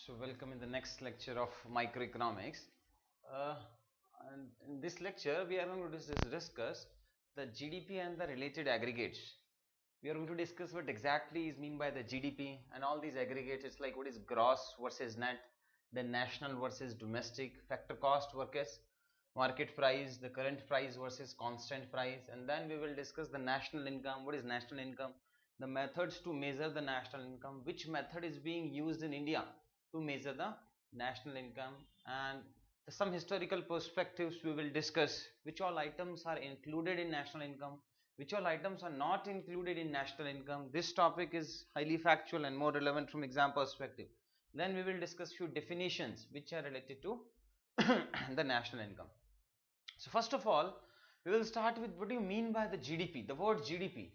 So welcome in the next lecture of microeconomics. Uh, and in this lecture, we are going to discuss the GDP and the related aggregates. We are going to discuss what exactly is mean by the GDP and all these aggregates. It's like what is gross versus net, then national versus domestic, factor cost versus market price, the current price versus constant price, and then we will discuss the national income. What is national income? The methods to measure the national income, which method is being used in India to measure the national income, and some historical perspectives we will discuss, which all items are included in national income, which all items are not included in national income. This topic is highly factual and more relevant from exam perspective. Then we will discuss few definitions which are related to the national income. So first of all, we will start with what do you mean by the GDP, the word GDP.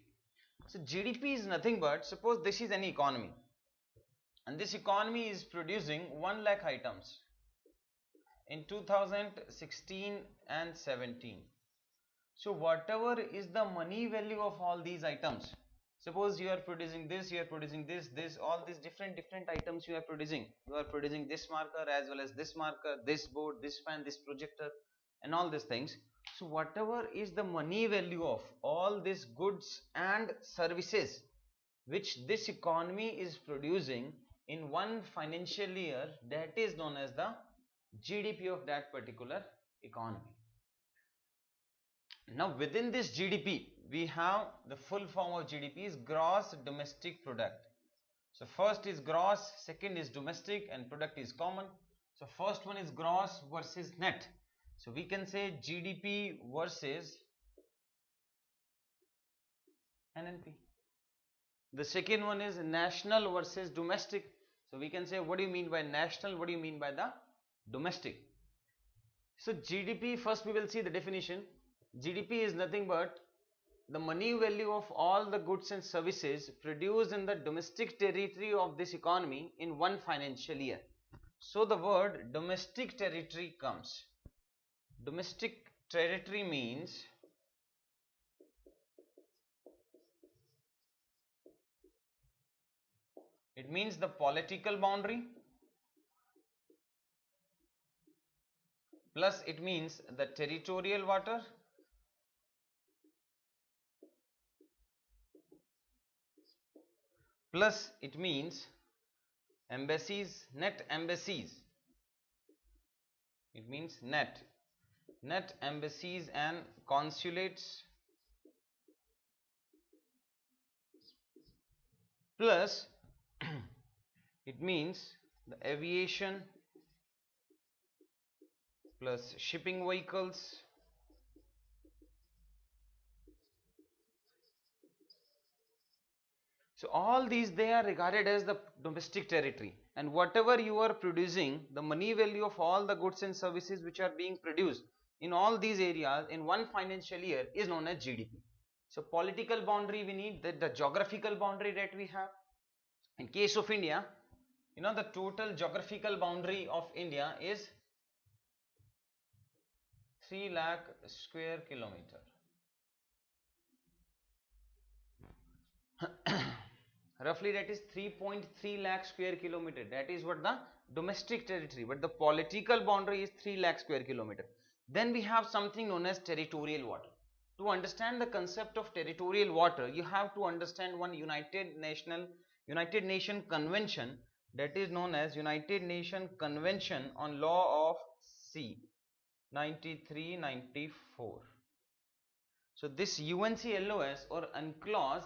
So GDP is nothing but, suppose this is an economy and this economy is producing 1 lakh items in 2016 and 17. So whatever is the money value of all these items, suppose you are producing this, you are producing this, all these different items you are producing. You are producing this marker as well as this marker, this board, this fan, this projector, and all these things. So whatever is the money value of all these goods and services which this economy is producing in one financial year, that is known as the GDP of that particular economy. Now within this GDP, we have the full form of GDP is gross domestic product. So first is gross, second is domestic, and product is common. So first one is gross versus net. So we can say GDP versus NNP. The second one is national versus domestic. So we can say, what do you mean by national, what do you mean by the domestic? So GDP, first we will see the definition. GDP is nothing but the money value of all the goods and services produced in the domestic territory of this economy in one financial year. So the word domestic territory comes. Domestic territory means it means the political boundary plus it means the territorial water plus it means embassies, net embassies. It means net embassies and consulates plus it means the aviation plus shipping vehicles so all these they are regarded as the domestic territory, and whatever you are producing, the money value of all the goods and services which are being produced in all these areas in one financial year is known as GDP. So political boundary, we need the geographical boundary that we have. In case of India, you know, the total geographical boundary of India is 3 lakh square kilometer. Roughly that is 3.3 lakh square kilometer. That is what the domestic territory, but the political boundary is 3 lakh square kilometer. Then we have something known as territorial water. To understand the concept of territorial water, you have to understand one United Nation Convention, that is known as United Nation Convention on Law of Sea 93-94. So this UNCLOS or UNCLOS,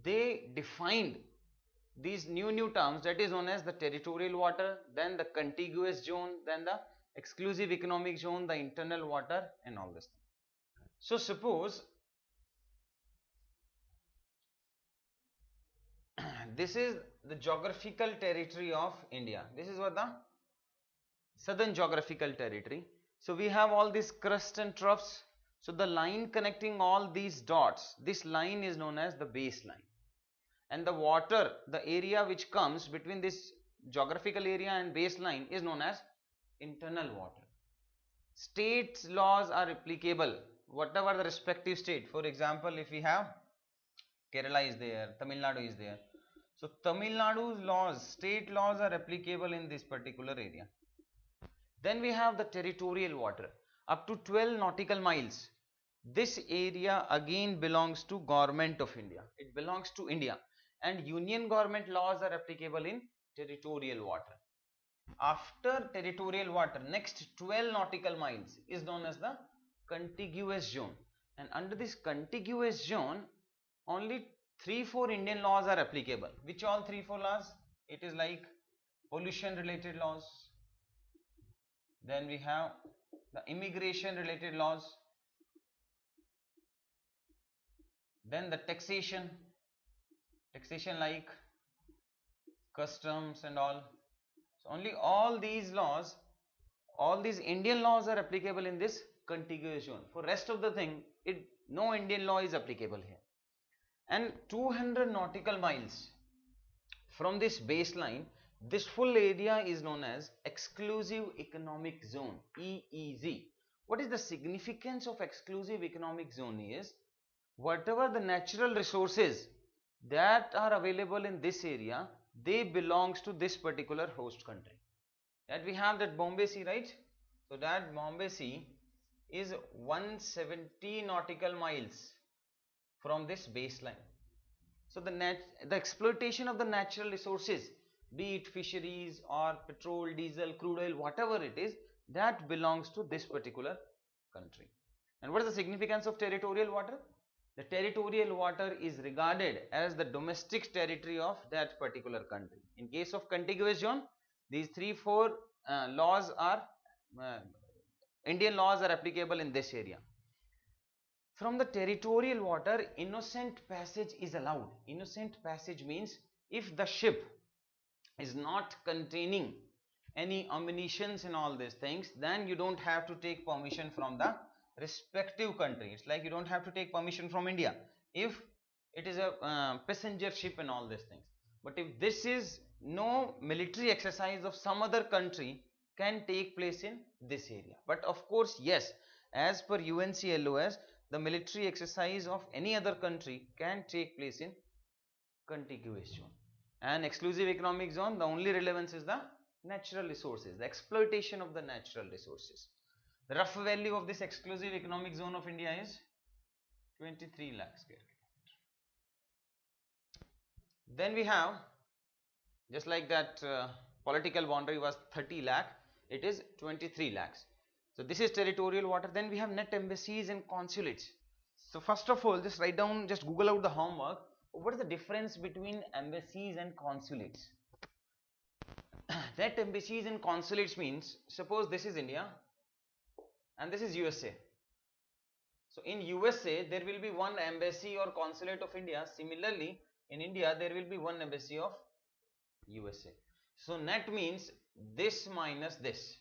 they defined these new terms, that is known as the territorial water, then the contiguous zone, then the exclusive economic zone, the internal water, and all this. So suppose this is the geographical territory of India. This is what the southern geographical territory. So we have all these crusts and troughs. So the line connecting all these dots, this line is known as the baseline. And the water, the area which comes between this geographical area and baseline is known as internal water. States laws are applicable, whatever the respective state. For example, if we have Kerala is there, Tamil Nadu is there. So Tamil Nadu's laws, state laws are applicable in this particular area. Then we have the territorial water up to 12 nautical miles. This area again belongs to Government of India. It belongs to India, and union government laws are applicable in territorial water. After territorial water, next 12 nautical miles is known as the contiguous zone, and under this contiguous zone only 3-4 Indian laws are applicable. Which all 3-4 laws? It is like pollution related laws, then we have the immigration related laws, then the taxation like customs and all. So only all these laws, all these Indian laws are applicable in this contiguous zone. For rest of the thing, no Indian law is applicable here. And 200 nautical miles from this baseline, this full area is known as Exclusive Economic Zone, EEZ. What is the significance of Exclusive Economic Zone is, whatever the natural resources that are available in this area, they belongs to this particular host country. That we have that Bombay Sea, right? So that Bombay Sea is 170 nautical miles from this baseline. So the exploitation of the natural resources, be it fisheries or petrol, diesel, crude oil, whatever it is, that belongs to this particular country. And what is the significance of territorial water? The territorial water is regarded as the domestic territory of that particular country. In case of contiguous zone, these 3-4 laws are Indian laws are applicable in this area. From the territorial water, innocent passage is allowed. Innocent passage means if the ship is not containing any ammunitions and all these things, then you don't have to take permission from the respective country. It's like you don't have to take permission from India if it is a passenger ship and all these things. But if this is no military exercise of some other country can take place in this area. But of course, yes, as per UNCLOS, the military exercise of any other country can take place in contiguous zone. And exclusive economic zone, the only relevance is the natural resources, the exploitation of the natural resources. The rough value of this exclusive economic zone of India is 23 lakh square kilometer. Then we have, just like that political boundary was 30 lakh, it is 23 lakhs. So this is territorial water. Then we have net embassies and consulates. So first of all, just write down, just Google out the homework. What is the difference between embassies and consulates? Net embassies and consulates means, suppose this is India and this is USA. So in USA, there will be one embassy or consulate of India. Similarly, in India, there will be one embassy of USA. So net means this minus this.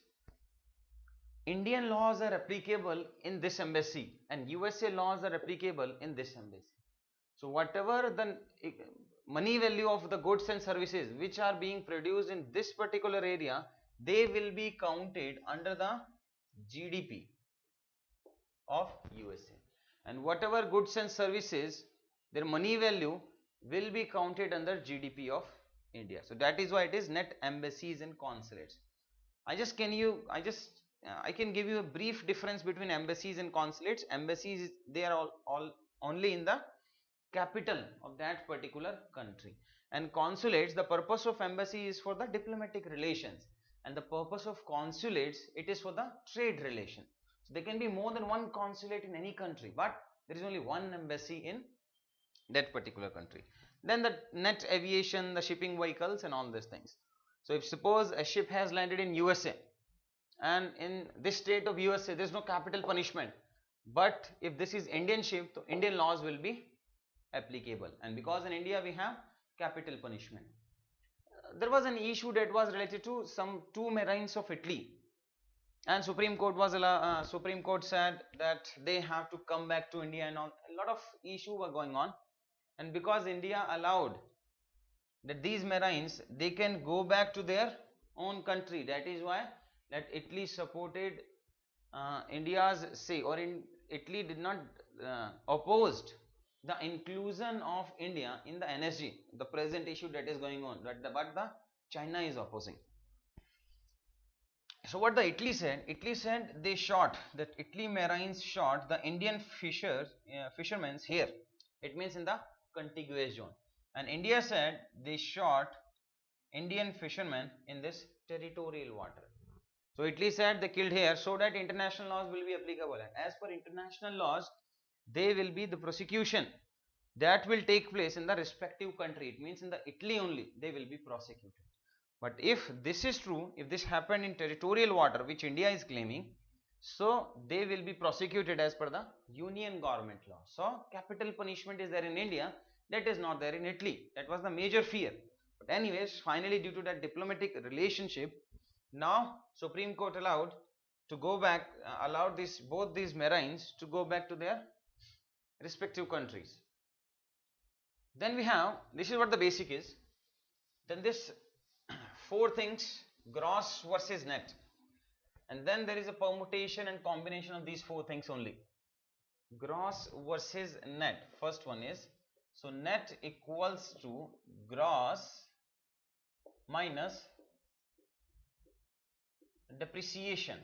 Indian laws are applicable in this embassy and USA laws are applicable in this embassy. So whatever the money value of the goods and services which are being produced in this particular area, they will be counted under the GDP of USA, and whatever goods and services, their money value will be counted under GDP of India. So that is why it is net embassies and consulates. I can give you a brief difference between embassies and consulates. Embassies, they are all only in the capital of that particular country, and consulates, the purpose of embassy is for the diplomatic relations, and the purpose of consulates, it is for the trade relation. So there can be more than one consulate in any country, but there is only one embassy in that particular country. Then the net aviation, the shipping vehicles and all these things. So if suppose a ship has landed in USA and in this state of USA there is no capital punishment, but if this is Indian ship, so Indian laws will be applicable, and because in India we have capital punishment. There was an issue that was related to some two marines of Italy, and Supreme Court said that they have to come back to India, and a lot of issues were going on, and because India allowed that these marines, they can go back to their own country, that is why that Italy supported India's say, or in Italy did not opposed the inclusion of India in the energy, the present issue that is going on, but the China is opposing. So what the Italy said they shot, that Italy Marines shot the Indian fishermen here. It means in the contiguous zone. And India said they shot Indian fishermen in this territorial water. So Italy said they killed here so that international laws will be applicable. And as per international laws, they will be the prosecution that will take place in the respective country. It means in the Italy only they will be prosecuted. But if this is true, if this happened in territorial water which India is claiming, so they will be prosecuted as per the union government law. So capital punishment is there in India, that is not there in Italy. That was the major fear. But anyways, finally due to that diplomatic relationship, now Supreme Court allowed to go back, allowed both these marines to go back to their respective countries. Then we have, this is what the basic is. Then this four things, gross versus net, and then there is a permutation and combination of these four things only. Gross versus net. First one is, so net equals to gross minus depreciation,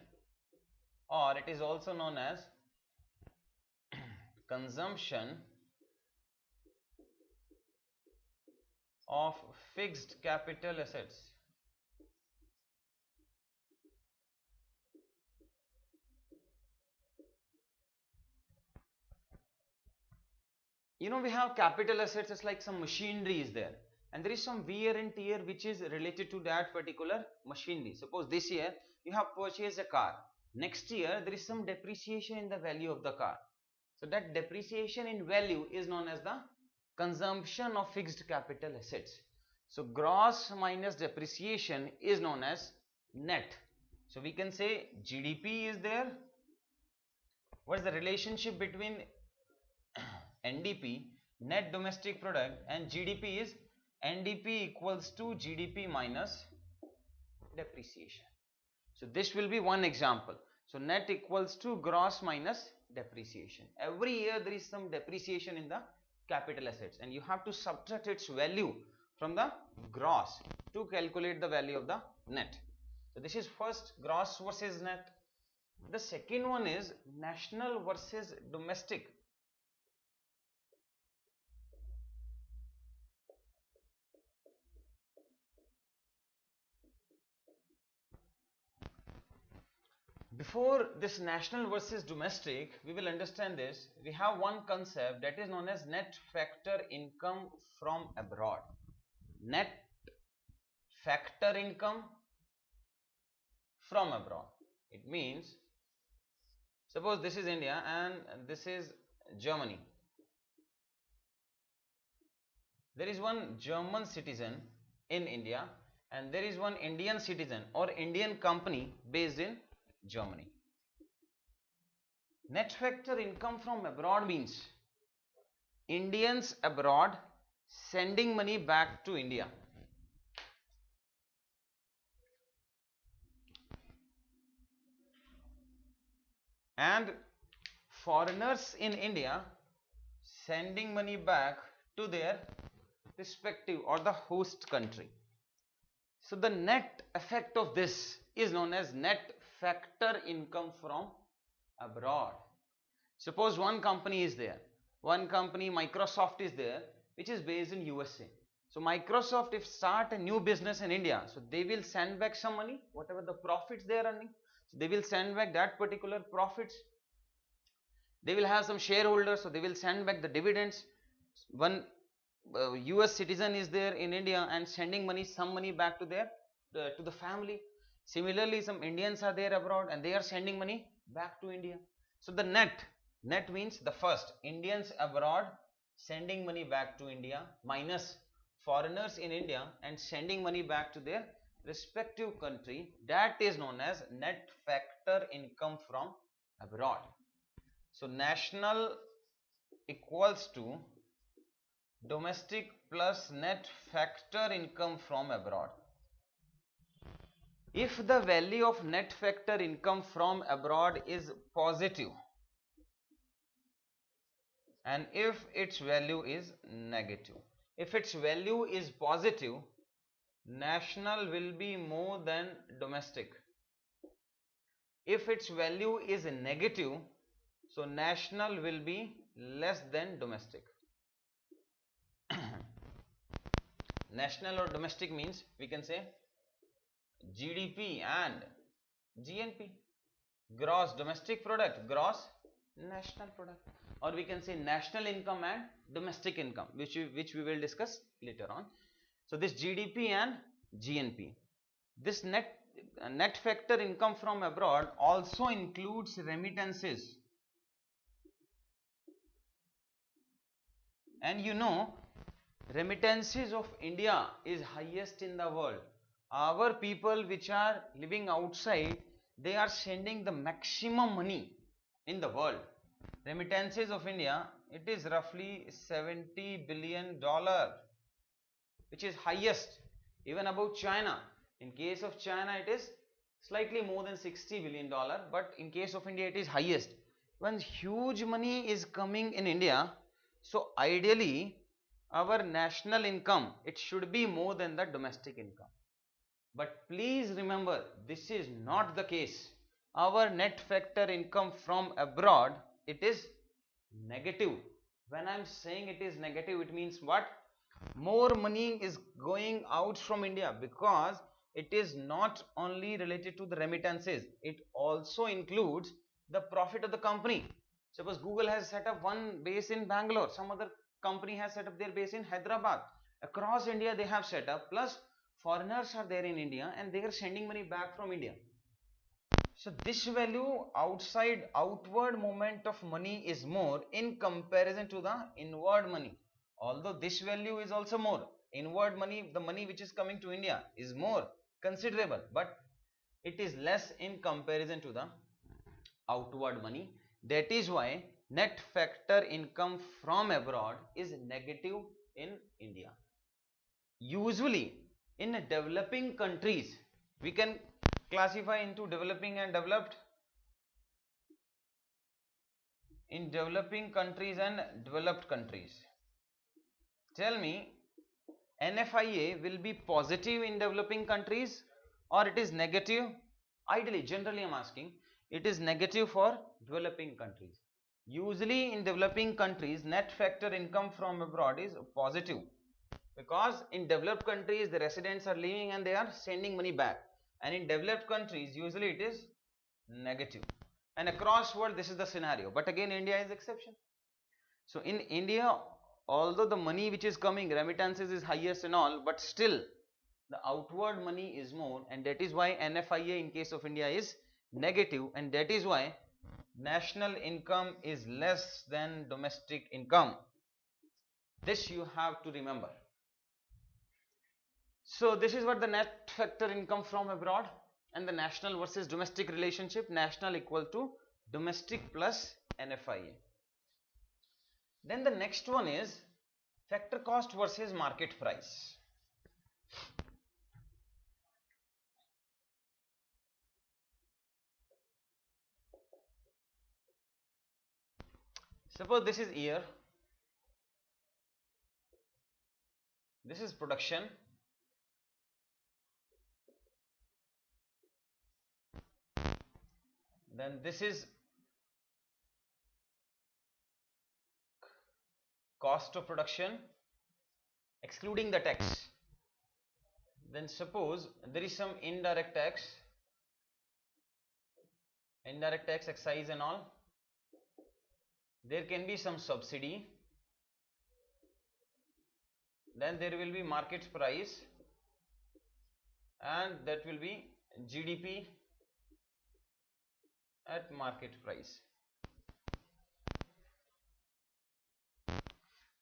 or it is also known as consumption of fixed capital assets. You know, we have capital assets as like some machinery is there, and there is some wear and tear which is related to that particular machinery. Suppose this year you have purchased a car, next year there is some depreciation in the value of the car. So that depreciation in value is known as the consumption of fixed capital assets. So gross minus depreciation is known as net. So we can say GDP is there. What is the relationship between NDP, net domestic product, and GDP is NDP equals to GDP minus depreciation. So this will be one example. So net equals to gross minus depreciation. Every year there is some depreciation in the capital assets, and you have to subtract its value from the gross to calculate the value of the net. So this is first, gross versus net. The second one is national versus domestic. Before this national versus domestic, we will understand this. We have one concept that is known as net factor income from abroad. Net factor income from abroad. It means, suppose this is India and this is Germany. There is one German citizen in India and there is one Indian citizen or Indian company based in Germany. Net factor income from abroad means Indians abroad sending money back to India. And foreigners in India sending money back to their respective or the host country. So the net effect of this is known as net factor income from abroad. Suppose one company is there, one company Microsoft is there, which is based in USA. So Microsoft, if start a new business in India, so they will send back some money, whatever the profits they are earning, so they will send back that particular profits. They will have some shareholders, so they will send back the dividends. One US citizen is there in India and sending money, some money back to their to the family. Similarly, some Indians are there abroad and they are sending money back to India. So the net means the first, Indians abroad sending money back to India minus foreigners in India and sending money back to their respective country. That is known as net factor income from abroad. So national equals to domestic plus net factor income from abroad. If the value of net factor income from abroad is positive, and if its value is negative. If its value is positive, national will be more than domestic. If its value is negative, so national will be less than domestic. National or domestic means we can say GDP and GNP, gross domestic product, gross national product, or we can say national income and domestic income, which we will discuss later on. So this GDP and GNP, this net factor income from abroad also includes remittances, and you know remittances of India is highest in the world. Our people which are living outside, they are sending the maximum money in the world. Remittances of India, it is roughly $70 billion, which is highest, even above China. In case of China, it is slightly more than $60 billion, but in case of India, it is highest. When huge money is coming in India, so ideally our national income, it should be more than the domestic income. But please remember, this is not the case. Our net factor income from abroad, it is negative. When I am saying it is negative, it means what? More money is going out from India, because it is not only related to the remittances, it also includes the profit of the company. Suppose Google has set up one base in Bangalore, some other company has set up their base in Hyderabad. Across India they have set up, plus foreigners are there in India and they are sending money back from India. So this value outside, outward movement of money is more in comparison to the inward money. Although this value is also more, inward money, the money which is coming to India is more considerable, but it is less in comparison to the outward money. That is why net factor income from abroad is negative in India. Usually in developing countries, we can classify into developing and developed. In developing countries and developed countries, tell me, NFIA will be positive in developing countries or it is negative? Ideally, generally I am asking, it is negative for developing countries. Usually in developing countries, net factor income from abroad is positive, because in developed countries the residents are living and they are sending money back, and in developed countries usually it is negative. And across world this is the scenario, but again India is exception. So in India, although the money which is coming, remittances is highest and all, but still the outward money is more, and that is why NFIA in case of India is negative, and that is why national income is less than domestic income. This you have to remember. So this is what the net factor income from abroad and the national versus domestic relationship, national equal to domestic plus NFIA. Then the next one is factor cost versus market price. Suppose this is year, this is production, then this is cost of production excluding the tax. Then suppose there is some indirect tax, excise and all. There can be some subsidy, then there will be market price, and that will be GDP at market price.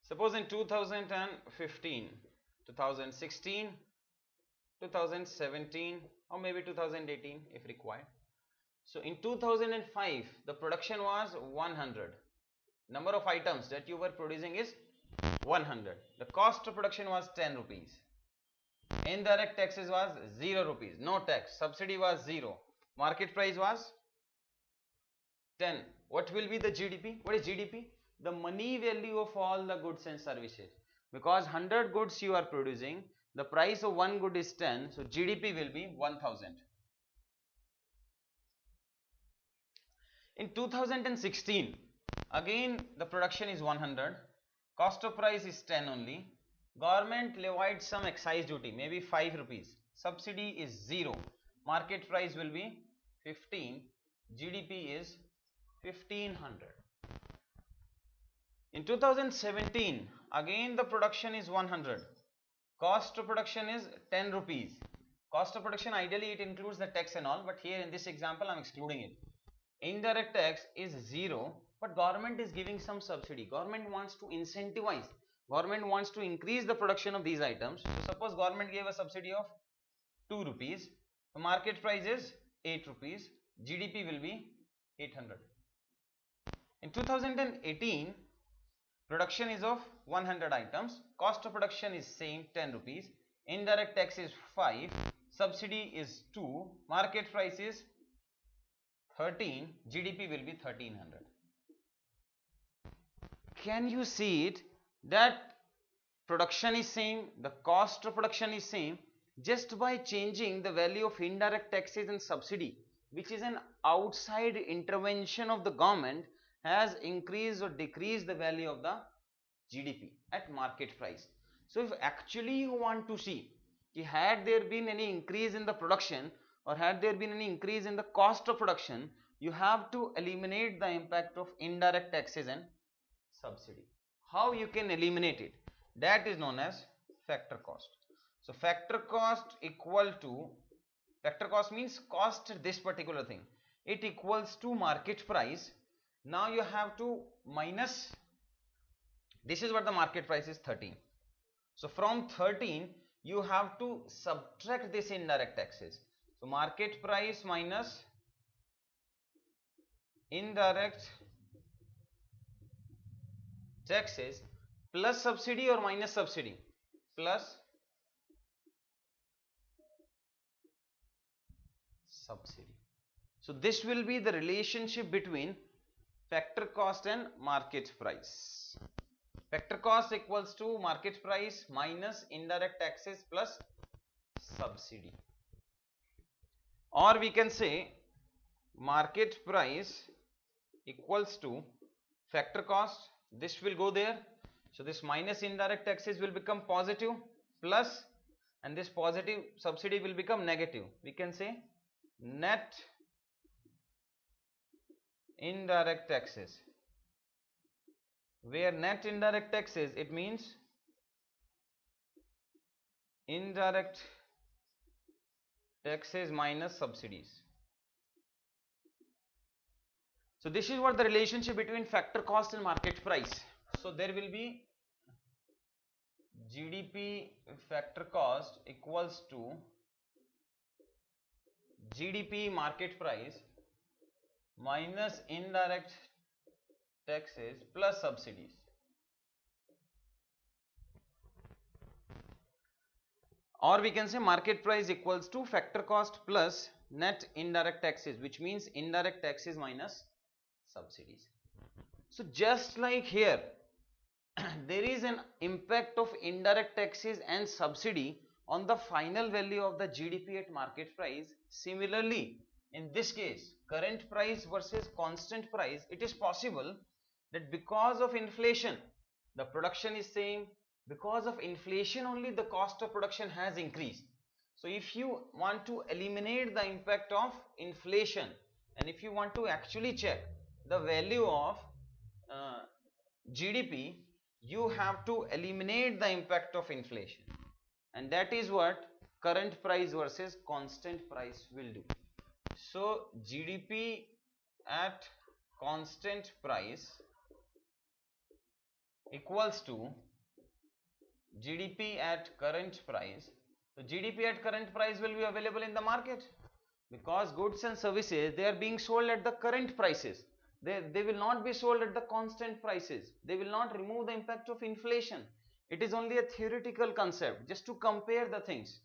Suppose in 2015, 2016, 2017 or maybe 2018 if required. So in 2005 the production was 100. Number of items that you were producing is 100. The cost of production was 10 rupees. Indirect taxes was 0 rupees. No tax. Subsidy was 0. Market price was 10. What will be the GDP? What is GDP? the money value of all the goods and services. Because 100 goods you are producing, the price of one good is 10, so GDP will be 1000. In 2016, again the production is 100, cost of price is 10 only, government levied some excise duty, maybe 5 rupees, subsidy is 0, market price will be 15, GDP is 1500. In 2017, again the production is 100, cost of production is 10 rupees. Cost of production, ideally it includes the tax and all, but here in this example I am excluding it. Indirect tax is 0, but government is giving some subsidy. Government wants to incentivize, government wants to increase the production of these items. So suppose government gave a subsidy of 2 rupees, the market price is 8 rupees, GDP will be 800. In 2018, production is of 100 items, cost of production is same 10 rupees, indirect tax is 5, subsidy is 2, market price is 13, GDP will be 1300. Can you see it that production is same, the cost of production is same, just by changing the value of indirect taxes and subsidy, which is an outside intervention of the government, has increased or decreased the value of the GDP at market price. So if actually you want to see, had there been any increase in the production or had there been any increase in the cost of production, you have to eliminate the impact of indirect taxes and subsidy. How you can eliminate it? That is known as factor cost. So factor cost equal to, factor cost means cost this particular thing, it equals to market price. Now you have to minus, this is what the market price is, 13. So from 13 you have to subtract this indirect taxes. So market price minus indirect taxes plus subsidy or minus subsidy, plus subsidy. So this will be the relationship between factor cost and market price. Factor cost equals to market price minus indirect taxes plus subsidy. Or we can say market price equals to factor cost, this will go there, so this minus indirect taxes will become positive, plus, and this positive subsidy will become negative. We can say net indirect taxes, where net indirect taxes, it means indirect taxes minus subsidies. So this is what the relationship between factor cost and market price. So there will be GDP factor cost equals to GDP market price minus indirect taxes plus subsidies. Or we can say market price equals to factor cost plus net indirect taxes, which means indirect taxes minus subsidies. So just like here, there is an impact of indirect taxes and subsidy on the final value of the GDP at market price. Similarly, in this case, current price versus constant price, it is possible that because of inflation, the production is same. Because of inflation only, the cost of production has increased. So if you want to eliminate the impact of inflation, and if you want to actually check the value of GDP, you have to eliminate the impact of inflation, and that is what current price versus constant price will do. So GDP at constant price equals to GDP at current price. So GDP at current price will be available in the market, because goods and services, they are being sold at the current prices. They will not be sold at the constant prices. They will not remove the impact of inflation. It is only a theoretical concept, just to compare the things.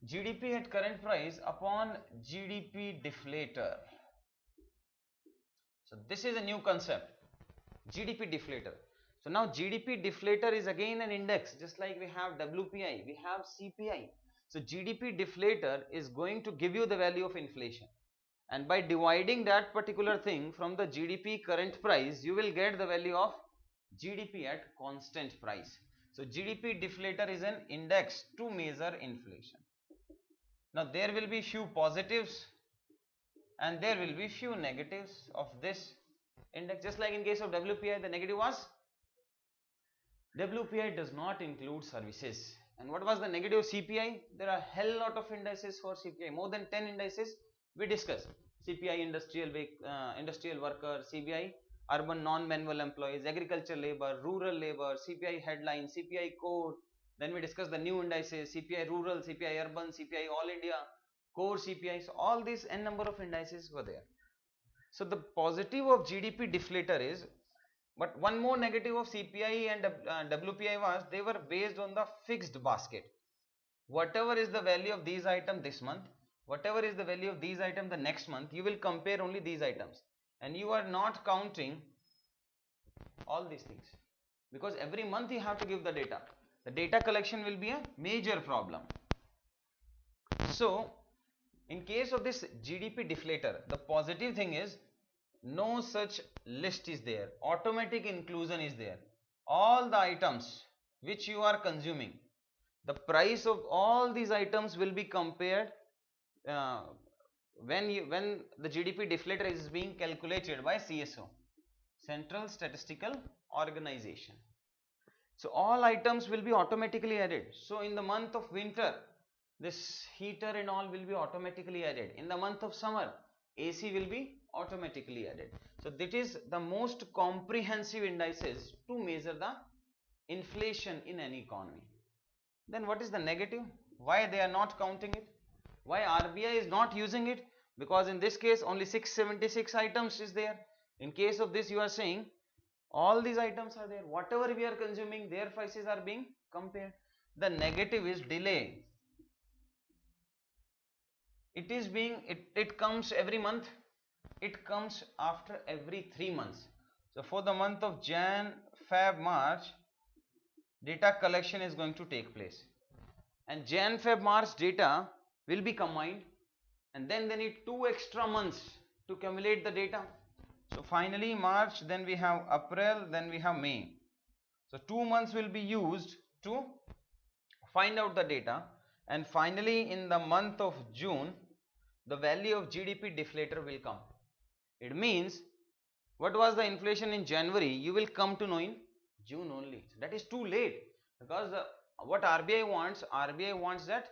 GDP at current price upon GDP deflator. So this is a new concept. GDP deflator. So now GDP deflator is again an index, just like we have WPI, we have CPI. So GDP deflator is going to give you the value of inflation, and by dividing that particular thing from the GDP current price, you will get the value of GDP at constant price. So GDP deflator is an index to measure inflation. Now there will be few positives and there will be few negatives of this index. Just like in case of WPI, the negative was WPI does not include services. And what was the negative CPI? There are a hell lot of indices for CPI, more than 10 indices we discussed. CPI industrial worker, CPI urban non-manual employees, agriculture labor, rural labor, CPI headline, CPI core. Then we discussed the new indices, CPI rural, CPI urban, CPI all India, core CPI. So all these n number of indices were there. So the positive of GDP deflator is, but one more negative of CPI and WPI was they were based on the fixed basket. Whatever is the value of these items this month, whatever is the value of these items the next month, you will compare only these items, and you are not counting all these things, because every month you have to give the data. The data collection will be a major problem. So in case of this GDP deflator, the positive thing is no such list is there, automatic inclusion is there. All the items which you are consuming, the price of all these items will be compared when the GDP deflator is being calculated by CSO, Central Statistical Organization. So all items will be automatically added. So in the month of winter, this heater and all will be automatically added. In the month of summer, AC will be automatically added. So that is the most comprehensive indices to measure the inflation in any economy. Then what is the negative? Why they are not counting it? Why RBI is not using it? Because in this case only 676 items is there. In case of this, you are saying all these items are there. Whatever we are consuming, their prices are being compared. The negative is delay. It comes every month. It comes after every 3 months. So for the month of Jan, Feb, March, data collection is going to take place, and Jan, Feb, March data will be combined, and then they need 2 extra months to accumulate the data. So finally March, then we have April, then we have May. So 2 months will be used to find out the data, and finally in the month of June, the value of GDP deflator will come. It means what was the inflation in January, you will come to know in June only. So that is too late, because what RBI wants that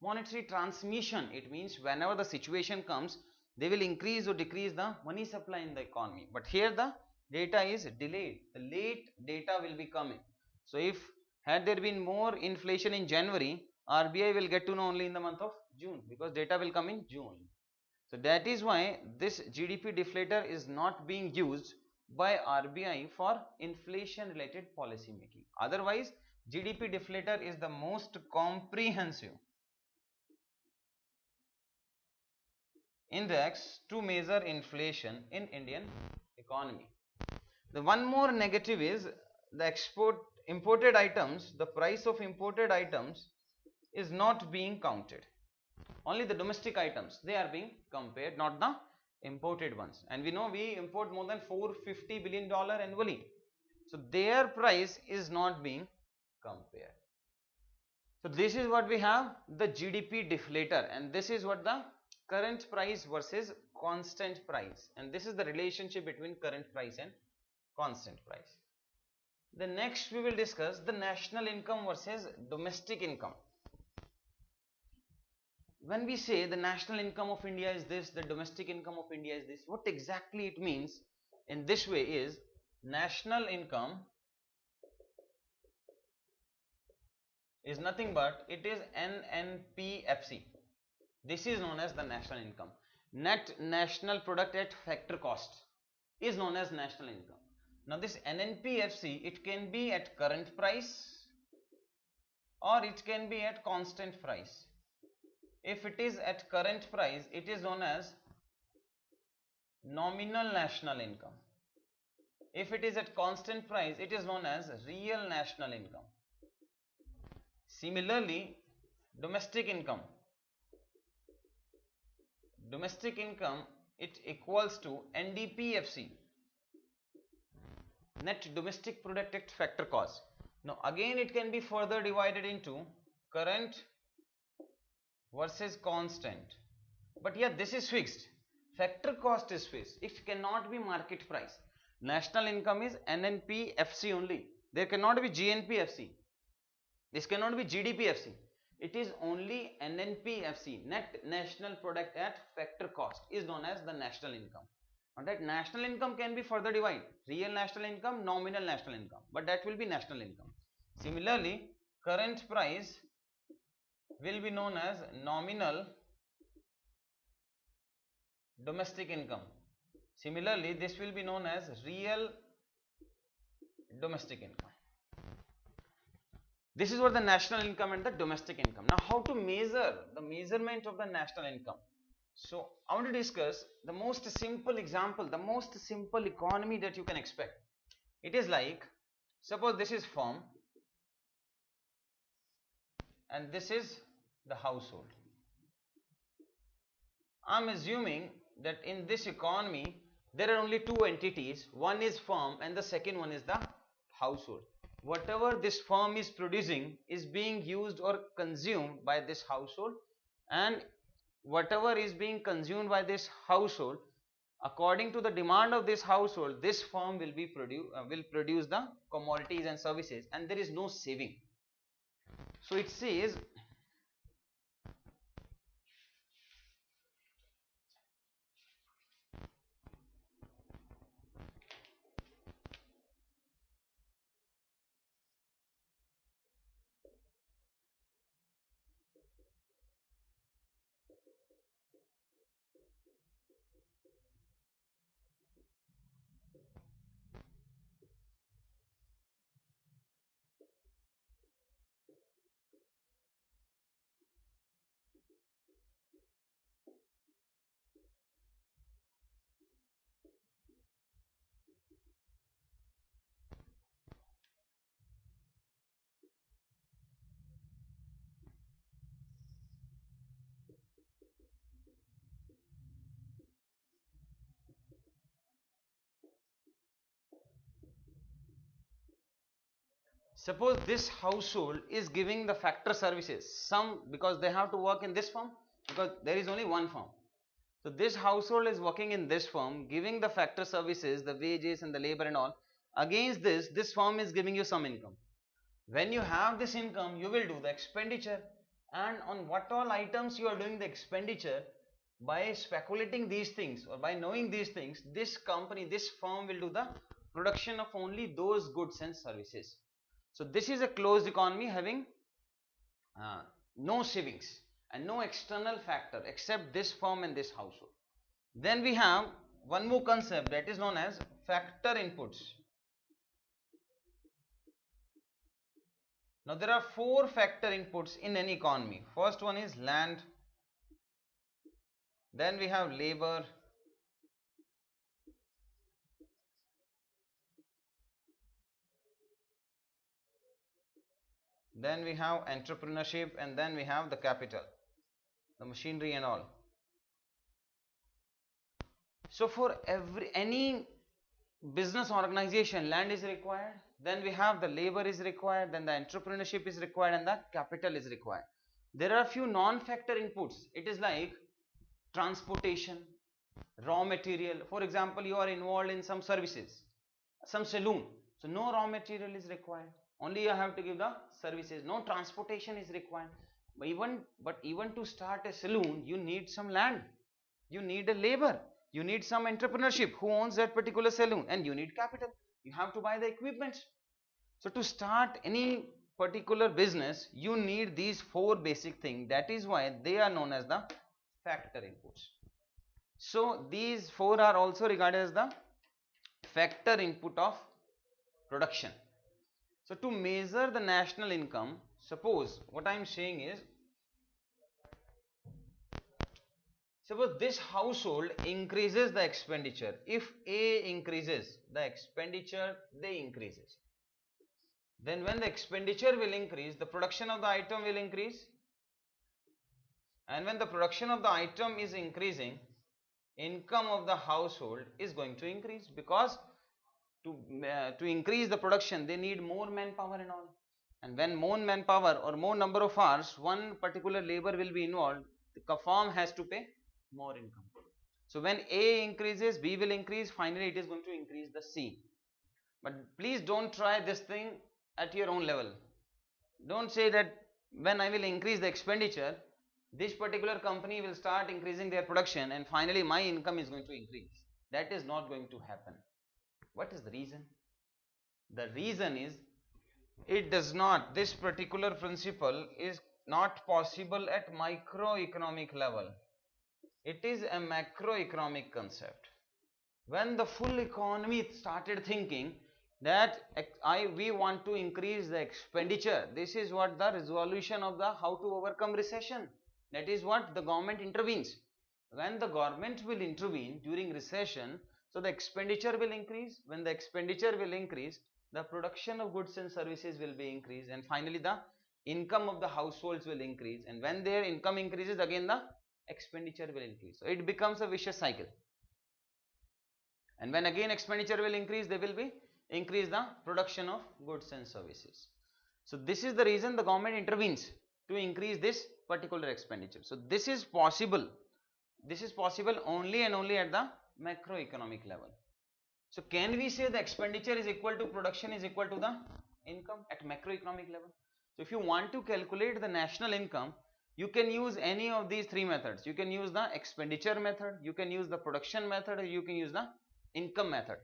monetary transmission. It means whenever the situation comes, they will increase or decrease the money supply in the economy. But here the data is delayed. The late data will be coming. So if had there been more inflation in January, RBI will get to know only in the month of June, because data will come in June. So that is why this GDP deflator is not being used by RBI for inflation related policy making. Otherwise, GDP deflator is the most comprehensive index to measure inflation in Indian economy. The one more negative is the imported items. The price of imported items is not being counted. Only the domestic items, they are being compared, not the imported ones. And we know we import more than $450 billion annually. So their price is not being compared. So this is what we have, the GDP deflator, and this is what the current price versus constant price, and this is the relationship between current price and constant price. The next we will discuss the national income versus domestic income. When we say the national income of India is this, the domestic income of India is this, what exactly it means in this way is, national income is nothing but it is NNPFC. This is known as the national income. Net national product at factor cost is known as national income. Now this NNPFC, it can be at current price or it can be at constant price. If it is at current price, it is known as nominal national income. If it is at constant price, it is known as real national income. Similarly, domestic income. Domestic income, it equals to NDPFC, net domestic product factor cost. Now again it can be further divided into current versus constant, but yeah, this is fixed. Factor cost is fixed. It cannot be market price. National income is NNPFC only. There cannot be GNPFC. This cannot be GDPFC. It is only NNPFC, net national product at factor cost, is known as the national income. And that national income can be further divided. Real national income, nominal national income, but that will be national income. Similarly, current price will be known as nominal domestic income. Similarly, this will be known as real domestic income. This is what the national income and the domestic income. Now, how to measure the measurement of the national income? So, I want to discuss the most simple example, the most simple economy that you can expect. It is like, suppose this is firm and this is the household. I am assuming that in this economy, there are only two entities. One is firm and the second one is the household. Whatever this firm is producing is being used or consumed by this household, and whatever is being consumed by this household, according to the demand of this household, this firm will produce the commodities and services, and there is no saving. So it says suppose this household is giving the factor services, some because they have to work in this firm because there is only one firm. So this household is working in this firm, giving the factor services, the wages and the labor and all. Against this firm is giving you some income. When you have this income, you will do the expenditure, and on what all items you are doing the expenditure, by speculating these things or by knowing these things, this company, this firm will do the production of only those goods and services. So this is a closed economy having no savings and no external factor except this firm and this household. Then we have one more concept that is known as factor inputs. Now there are four factor inputs in any economy. First one is land, then we have labor, then we have entrepreneurship, and then we have the capital, the machinery and all. So for any business organization, land is required, then we have the labor is required, then the entrepreneurship is required, and the capital is required. There are a few non-factor inputs. It is like transportation, raw material. For example, you are involved in some services, some saloon, so no raw material is required, only you have to give the services. No transportation is required. But even to start a saloon, you need some land, you need a labor, you need some entrepreneurship, who owns that particular saloon, and you need capital, you have to buy the equipment. So to start any particular business, you need these four basic things. That is why they are known as the factor inputs. So these four are also regarded as the factor input of production. So to measure the national income, suppose what I am saying is, Suppose this household increases the expenditure. If A increases, the expenditure they increases. Then when the expenditure will increase, the production of the item will increase. And when the production of the item is increasing, income of the household is going to increase, because to increase the production they need more manpower and all. And when more manpower or more number of hours one particular labor will be involved, the firm has to pay more income. So when A increases, B will increase, finally it is going to increase the C. But please don't try this thing at your own level. Don't say that when I will increase the expenditure, this particular company will start increasing their production and finally my income is going to increase. That is not going to happen. What is the reason? The reason is, it does not, this particular principle is not possible at microeconomic level. It is a macroeconomic concept. When the full economy started thinking that we want to increase the expenditure, this is what the resolution of the how to overcome recession. That is what the government intervenes. When the government will intervene during recession, so the expenditure will increase. When the expenditure will increase, the production of goods and services will be increased, and finally the income of the households will increase. And when their income increases, again the expenditure will increase. So it becomes a vicious cycle. And when again expenditure will increase, they will be increase the production of goods and services. So this is the reason the government intervenes to increase this particular expenditure. So this is possible. This is possible only and only at the macroeconomic level. So can we say the expenditure is equal to production is equal to the income at macroeconomic level? So if you want to calculate the national income, you can use any of these three methods. You can use the expenditure method, you can use the production method, or you can use the income method.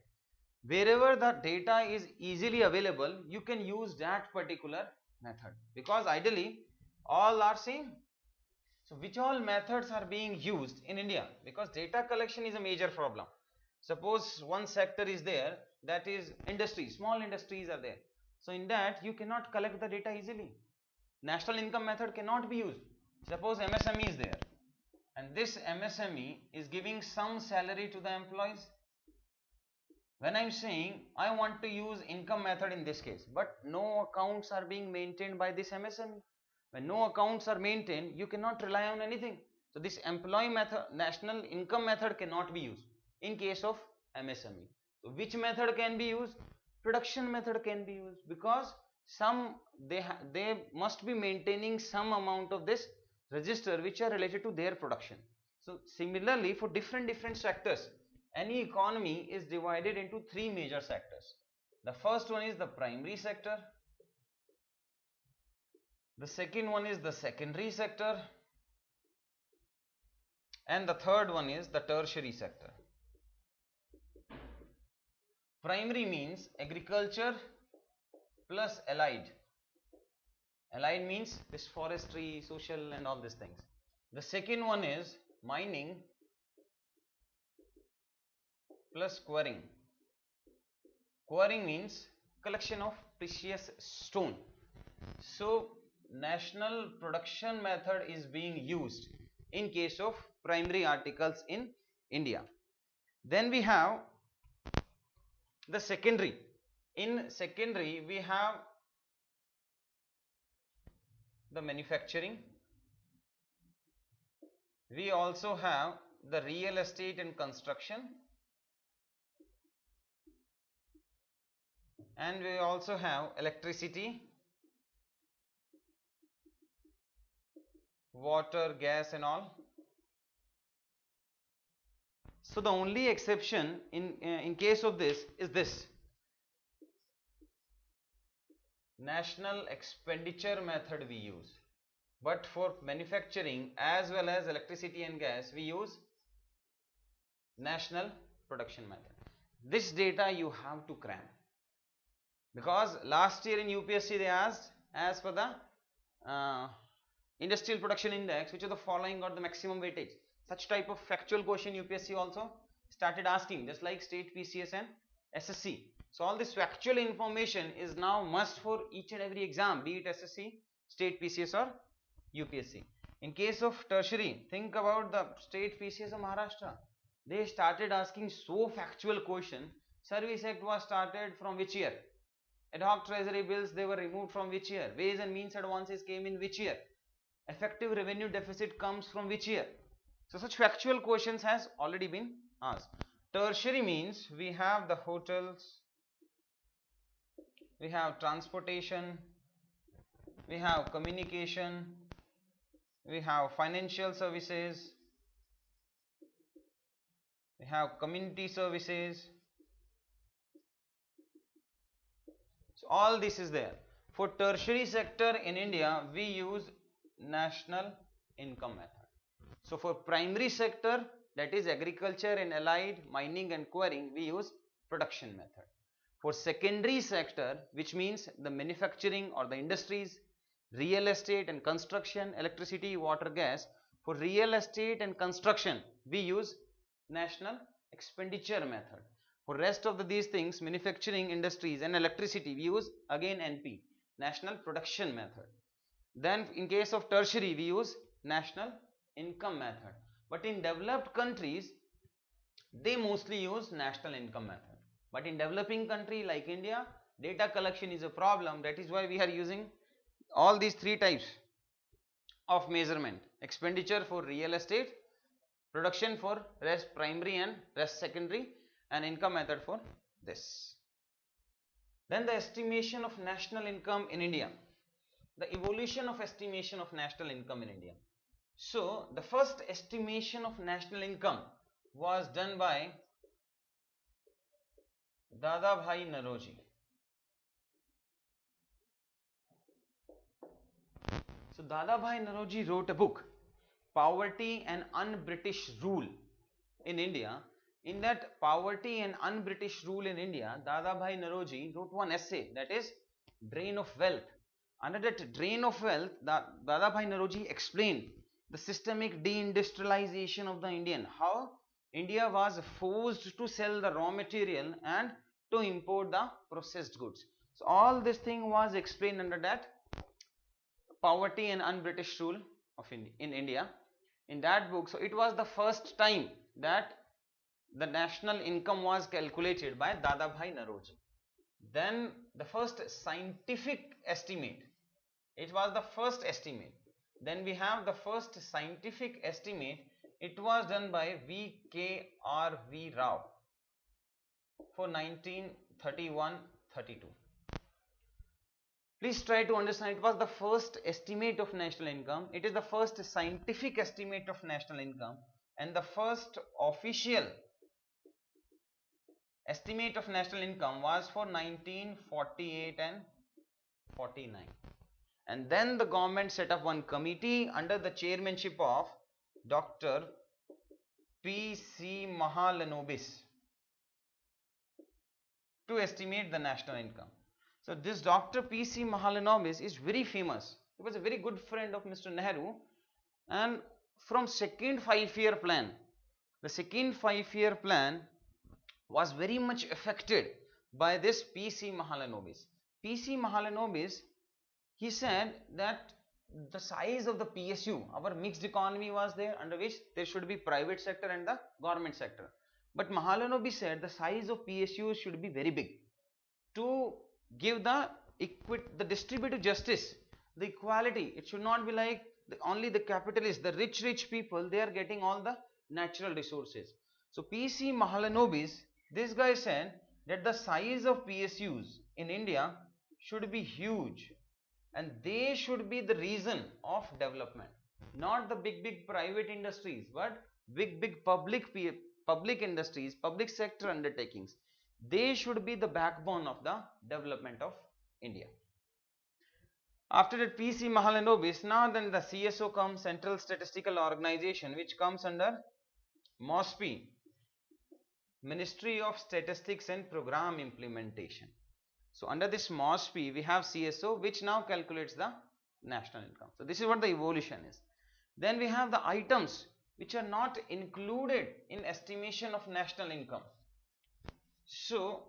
Wherever the data is easily available, you can use that particular method, because ideally all are same. So which all methods are being used in India? Because data collection is a major problem. Suppose one sector is there, that is industry, small industries are there. So in that you cannot collect the data easily. National income method cannot be used. Suppose MSME is there, and this MSME is giving some salary to the employees. When I am saying I want to use income method in this case, but no accounts are being maintained by this MSME. When no accounts are maintained, you cannot rely on anything. So this employee method, national income method cannot be used in case of MSME. So which method can be used? Production method can be used, because they must be maintaining some amount of this register which are related to their production. So similarly, for different sectors, any economy is divided into three major sectors. The first one is the primary sector, the second one is the secondary sector, and the third one is the tertiary sector. Primary means agriculture plus allied. Allied means this forestry, social and all these things. The second one is mining plus quarrying. Quarrying means collection of precious stone. So national production method is being used in case of primary articles in India. Then we have the secondary. In secondary we have the manufacturing. We also have the real estate and construction, and we also have electricity, water, gas and all. So the only exception in case of this is this national expenditure method we use, but for manufacturing as well as electricity and gas we use national production method. This data you have to cram, because last year in UPSC they asked, as per the industrial production index, which of the following got the maximum weightage. Such type of factual question UPSC also started asking, just like state PCS and SSC. So all this factual information is now must for each and every exam, be it SSC, state PCS or UPSC. In case of tertiary, think about the state PCS of Maharashtra. They started asking so factual question. Service Act was started from which year? Ad hoc treasury bills, they were removed from which year? Ways and means advances came in which year? Effective revenue deficit comes from which year? So such factual questions has already been asked. Tertiary means we have the hotels, we have transportation, we have communication, we have financial services, we have community services. So all this is there. For tertiary sector in India, we use national income method. So for primary sector, that is agriculture and allied, mining and quarrying, we use production method. For secondary sector, which means the manufacturing or the industries, real estate and construction, electricity, water, gas, for real estate and construction, we use national expenditure method. For rest of these things, manufacturing, industries and electricity, we use again NP, national production method. Then in case of tertiary, we use national income method. But in developed countries, they mostly use national income method. But in developing country like India, data collection is a problem. That is why we are using all these three types of measurement: expenditure for real estate, production for rest primary and rest secondary, and income method for this. Then the estimation of national income in India. The evolution of estimation of national income in India. So the first estimation of national income was done by Dadabhai Naroji. So Dadabhai Naroji wrote a book, Poverty and Un-British Rule in India. In that Poverty and Un-British Rule in India, Dadabhai Naroji wrote one essay, that is Drain of Wealth. Under that Drain of Wealth, Dadabhai Naroji explained the systemic deindustrialization of the Indian, how India was forced to sell the raw material and to import the processed goods. So all this thing was explained under that Poverty and Un-British Rule of in India in that book. So it was the first time that the national income was calculated by Dadabhai Naroji. Then the first scientific estimate, it was the first estimate. Then we have the first scientific estimate, it was done by V.K.R.V. Rao for 1931-32. Please try to understand, it was the first estimate of national income, it is the first scientific estimate of national income, and the first official estimate of national income was for 1948 and 49. And then the government set up one committee under the chairmanship of Dr. P.C. Mahalanobis to estimate the national income. So this Dr. P.C. Mahalanobis is very famous. He was a very good friend of Mr. Nehru, and from second 5-year plan, the second 5-year plan was very much affected by this P.C. Mahalanobis. P.C. Mahalanobis, he said that the size of the PSU, our mixed economy was there, under which there should be private sector and the government sector. But Mahalanobis said the size of PSU should be very big to give the distributive justice, the equality. It should not be like only the capitalists, the rich people, they are getting all the natural resources. So P.C. Mahalanobis, this guy said that the size of PSUs in India should be huge, and they should be the reason of development, not the big private industries, but big public industries, public sector undertakings. They should be the backbone of the development of India. After that P.C. Mahalanobis, now then the CSO comes, Central Statistical Organization, which comes under MOSPI, Ministry of Statistics and Program Implementation. So under this MOSPI, we have CSO, which now calculates the national income. So this is what the evolution is. Then we have the items which are not included in estimation of national income. So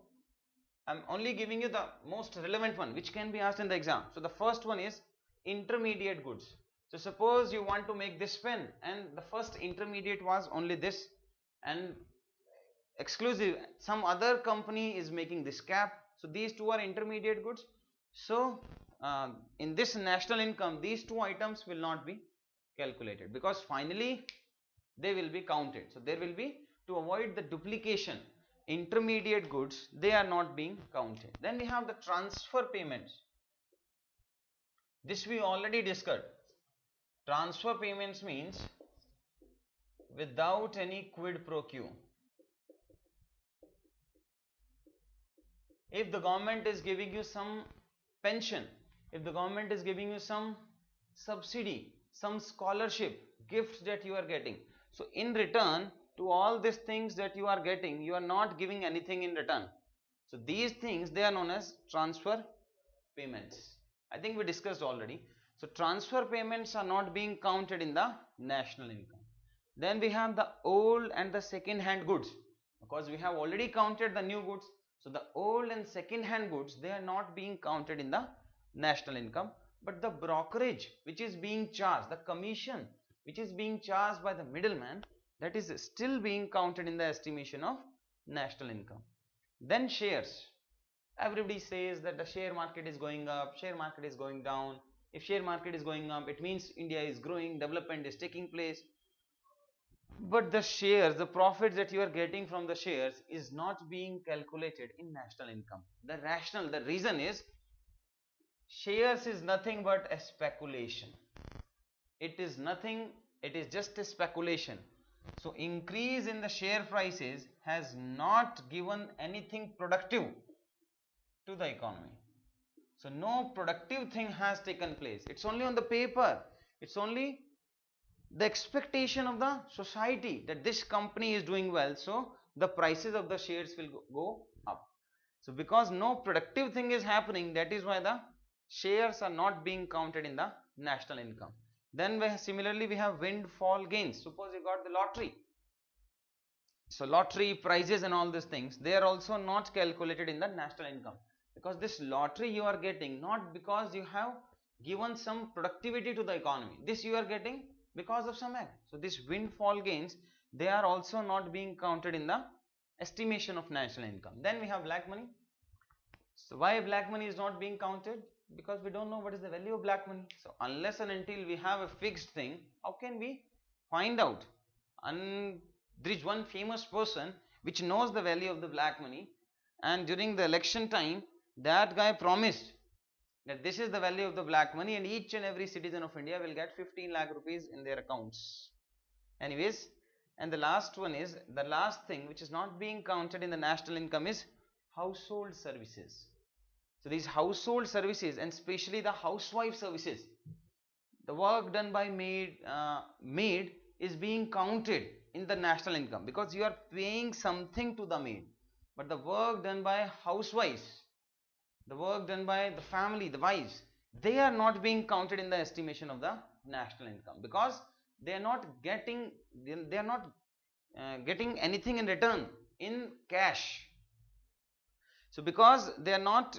I am only giving you the most relevant one which can be asked in the exam. So the first one is intermediate goods. So suppose you want to make this pen and the first intermediate was only this, and exclusive some other company is making this cap, so these two are intermediate goods. So in this national income these two items will not be calculated because finally they will be counted. So there will be, to avoid the duplication, intermediate goods, they are not being counted. Then we have the transfer payments. This we already discussed. Transfer payments means without any quid pro quo. If the government is giving you some pension, if the government is giving you some subsidy, some scholarship, gifts that you are getting, so in return to all these things that you are getting, you are not giving anything in return. So these things, they are known as transfer payments. I think we discussed already. So transfer payments are not being counted in the national income. Then we have the old and the second hand goods, because we have already counted the new goods. So the old and second hand goods, they are not being counted in the national income, but the brokerage which is being charged, the commission which is being charged by the middleman, that is still being counted in the estimation of national income. Then shares. Everybody says that the share market is going up, share market is going down. If share market is going up, it means India is growing, development is taking place. But the shares, the profits that you are getting from the shares is not being calculated in national income. The reason is, shares is nothing but a speculation. It is nothing, it is just a speculation. So increase in the share prices has not given anything productive to the economy. So no productive thing has taken place. It's only on the paper. It's only the expectation of the society that this company is doing well, so the prices of the shares will go up. So because no productive thing is happening, that is why the shares are not being counted in the national income. Then similarly we have windfall gains. Suppose you got the lottery. So lottery prizes and all these things, they are also not calculated in the national income, because this lottery you are getting not because you have given some productivity to the economy. This you are getting because of some act. So this windfall gains, they are also not being counted in the estimation of national income. Then we have black money. So why black money is not being counted? Because we don't know what is the value of black money. So unless and until we have a fixed thing, how can we find out? And there is one famous person which knows the value of the black money, and during the election time that guy promised that this is the value of the black money and each and every citizen of India will get 15 lakh rupees in their accounts. Anyways, and the last one is, the last thing which is not being counted in the national income is household services. So these household services, and especially the housewife services, the work done by maid is being counted in the national income, because you are paying something to the maid. But the work done by housewives, the work done by the family, the wives, they are not being counted in the estimation of the national income, because they are not getting anything in return in cash. So because they are not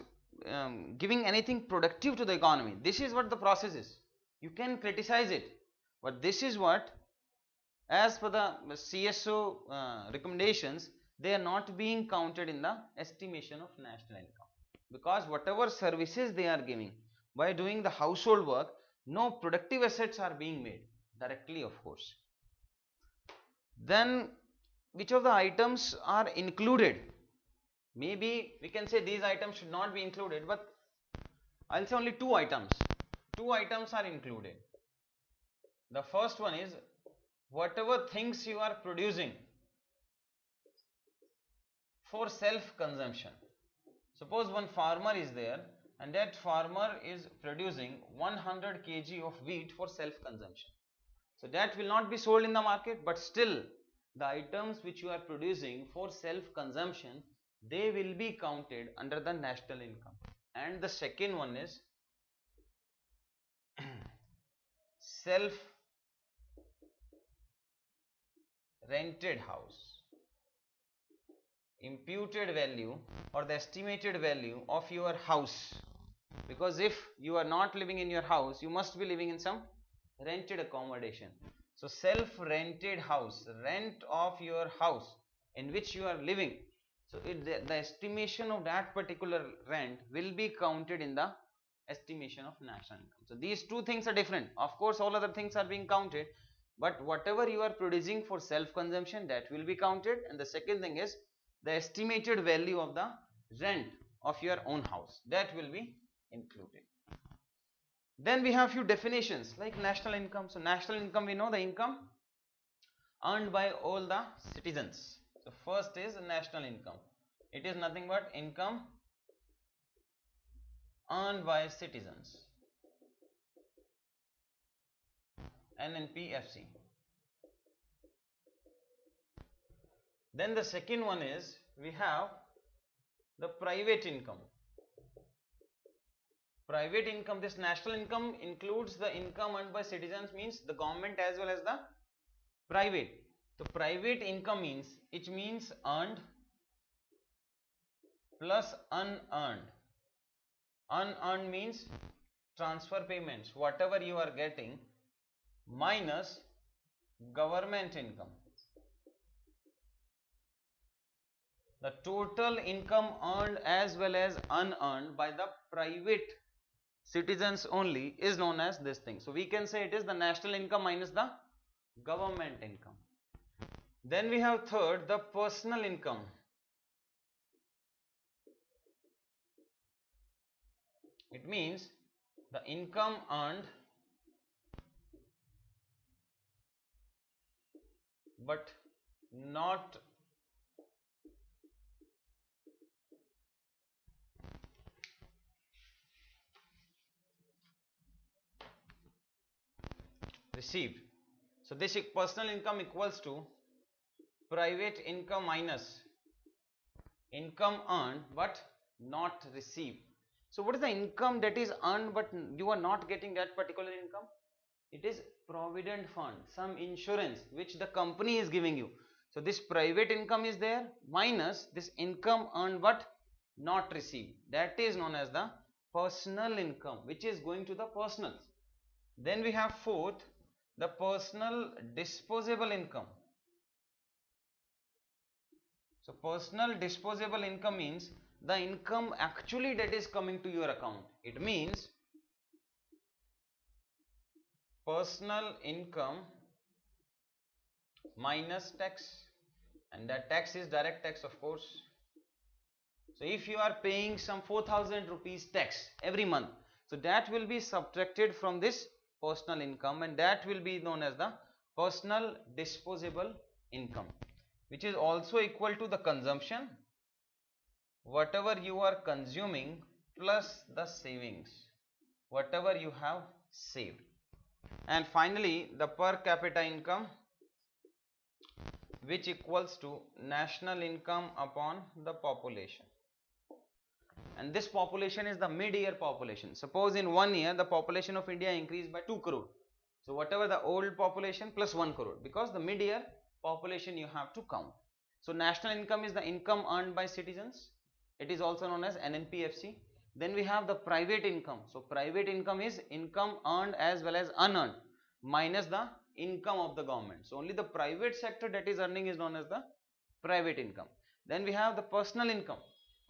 giving anything productive to the economy. This is what the process is. You can criticize it, but this is what, as per the CSO recommendations, they are not being counted in the estimation of national income, because whatever services they are giving by doing the household work, no productive assets are being made directly, of course. Then which of the items are included? Maybe we can say these items should not be included, but I'll say only two items. Two items are included. The first one is whatever things you are producing for self-consumption. Suppose one farmer is there and that farmer is producing 100 kg of wheat for self-consumption. So that will not be sold in the market, but still the items which you are producing for self-consumption, they will be counted under the national income. And the second one is self rented house. Imputed value or the estimated value of your house, because if you are not living in your house, you must be living in some rented accommodation. So self-rented house, rent of your house in which you are living. So the estimation of that particular rent will be counted in the estimation of national income. So these two things are different. Of course, all other things are being counted, but whatever you are producing for self-consumption, that will be counted. And the second thing is the estimated value of the rent of your own house, that will be included. Then we have few definitions like national income. So national income, we know the income earned by all the citizens. So first is national income. It is nothing but income earned by citizens, NNPFC. Then the second one is we have the private income. Private income, this national income includes the income earned by citizens, means the government as well as the private. So private income means, it means earned plus unearned. Unearned means transfer payments, whatever you are getting, minus government income. The total income earned as well as unearned by the private citizens only is known as this thing. So we can say it is the national income minus the government income. Then we have third, the personal income. It means the income earned but not received. So this personal income equals to private income minus income earned but not received. So what is the income that is earned but you are not getting that particular income? It is provident fund, some insurance which the company is giving you. So this private income is there minus this income earned but not received. That is known as the personal income, which is going to the personals. Then we have fourth, the personal disposable income. So personal disposable income means the income actually that is coming to your account. It means personal income minus tax, and that tax is direct tax, of course. So if you are paying some 4,000 rupees tax every month, so that will be subtracted from this personal income, and that will be known as the personal disposable income, which is also equal to the consumption, whatever you are consuming plus the savings, whatever you have saved. And finally the per capita income, which equals to national income upon the population. And this population is the mid-year population. Suppose in 1 year the population of India increased by 2 crore. So whatever the old population plus 1 crore, because the mid-year population you have to count. So national income is the income earned by citizens. It is also known as NNPFC. Then we have the private income. So private income is income earned as well as unearned minus the income of the government. So only the private sector that is earning is known as the private income. Then we have the personal income.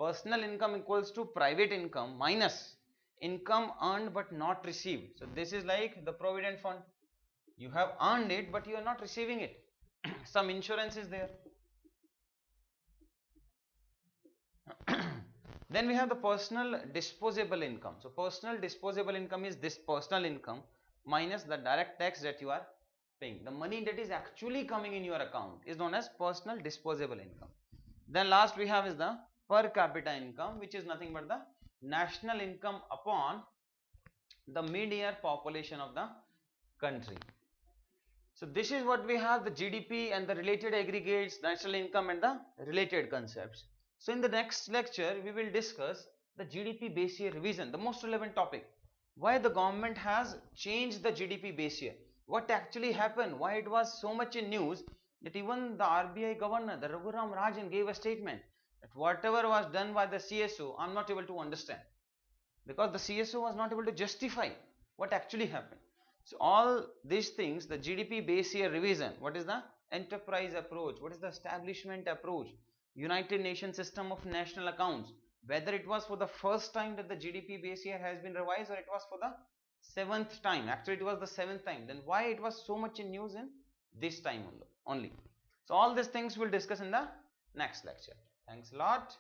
Personal income equals to private income minus income earned but not received. So this is like the provident fund. You have earned it but you are not receiving it. Some insurance is there. Then we have the personal disposable income. So personal disposable income is this personal income minus the direct tax that you are paying. The money that is actually coming in your account is known as personal disposable income. Then last we have is the per capita income, which is nothing but the national income upon the mid-year population of the country. So this is what we have, the GDP and the related aggregates, national income and the related concepts. So in the next lecture we will discuss the GDP base year revision, the most relevant topic. Why the government has changed the GDP base year, what actually happened, why it was so much in news that even the RBI governor, the Raghuram Rajan, gave a statement that whatever was done by the CSO, I am not able to understand, because the CSO was not able to justify what actually happened. So all these things, the GDP base year revision, what is the enterprise approach, what is the establishment approach, United Nations system of national accounts, whether it was for the first time that the GDP base year has been revised or it was for the 7th time, actually it was the 7th time, then why it was so much in news in this time only. So all these things we'll discuss in the next lecture. Thanks a lot.